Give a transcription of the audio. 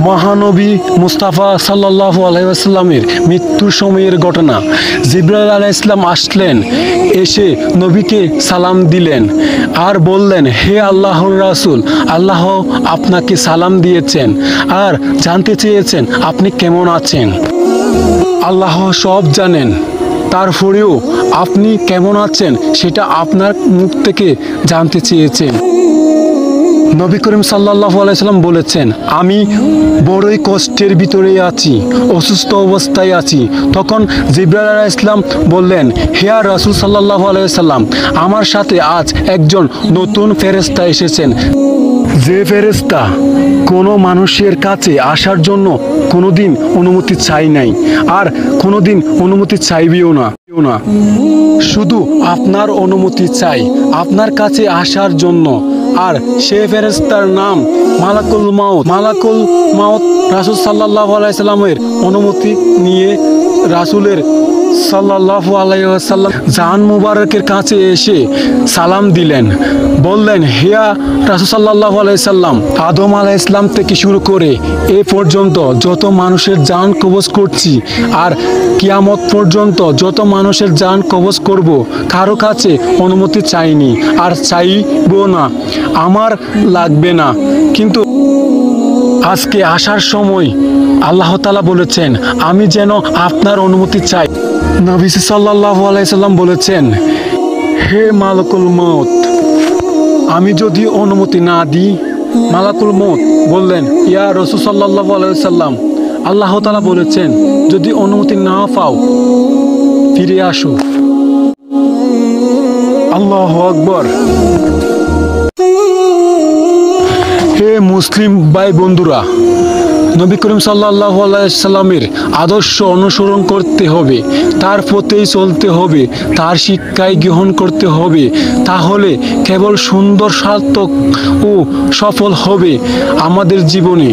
মহানবী মুস্তাফা সাল্লাল্লাহু আলাইহি ওয়াসাল্লামের মৃত্যুর সময়ের ঘটনা। জিবরাইল আলাইহিস সালাম আসলেন, এসে নবীকে সালাম দিলেন আর বললেন, হে আল্লাহর রাসূল, আল্লাহ আপনাকে সালাম দিয়েছেন আর জানতে চেয়েছেন আপনি কেমন আছেন। আল্লাহ সব জানেন, তারপরেও আপনি কেমন আছেন সেটা আপনার মুখ থেকে জানতে চেয়েছেন। নবী করিম সাল্লাল্লাহু আলাইহি সাল্লাম বলেছেন, আমি বড়ই কষ্টের ভিতরে আছি, অসুস্থ অবস্থায় আছি। তখন জিবরাইল আলাইহিস সালাম বললেন, হে রাসূল সাল্লাল্লাহু আলাইহি সাল্লাম, আমার সাথে আজ একজন নতুন ফেরেশতা এসেছেন, যে ফেরেশতা কোনো মানুষের কাছে আসার জন্য কোনোদিন অনুমতি চাই নাই আর কোনোদিন অনুমতি চাইবেও না। শুধু আপনার অনুমতি চাই আপনার কাছে আসার জন্য। আর সে ফেরেশতার নাম মালাকুল মাউত। মালাকুল মাউত রাসূল সাল্লাল্লাহু আলাইহি সাল্লামের অনুমতি নিয়ে রাসূলের সাল্লাল্লাহু আলাইহি ওয়াসাল্লাম জান মুবারকের কাছে এসে সালাম দিলেন, বললেন, হে রাসূল সাল্লাল্লাহু আলাইহি সাল্লাম, আদম আলাইহিস সালাম থেকে শুরু করে এ পর্যন্ত যত মানুষের জান কবজ করছি আর কিয়ামত পর্যন্ত যত মানুষের জান কবজ করব, কারো কাছে অনুমতি চাইনি আর চাইবো না, আমার লাগবে না। কিন্তু আজকে আসার সময় আল্লাহ তাআলা বলেছেন আমি যেন আপনার অনুমতি চাই। নবী সাল্লাল্লাহু আলাইহি সাল্লাম বলেছেন, হে মালাকুল মউত, আমি যদি অনুমতি না দিই। মালাকুল মউত বললেন, ইয়া রাসূল সাল্লাল্লাহু আলাইহি সাল্লাম, আল্লাহ তাআলা বলেছেন যদি অনুমতি না পাও ফিরে আসো। আল্লাহু আকবার। হে মুসলিম ভাই বন্ধুরা, নবী করিম সাল্লাল্লাহু আলাইহি সাল্লামের আদর্শ অনুসরণ করতে হবে, তার পথেই চলতে হবে, তার শিক্ষায় গ্রহণ করতে হবে। তাহলে কেবল সুন্দর, সার্থক ও সফল হবে আমাদের জীবনে।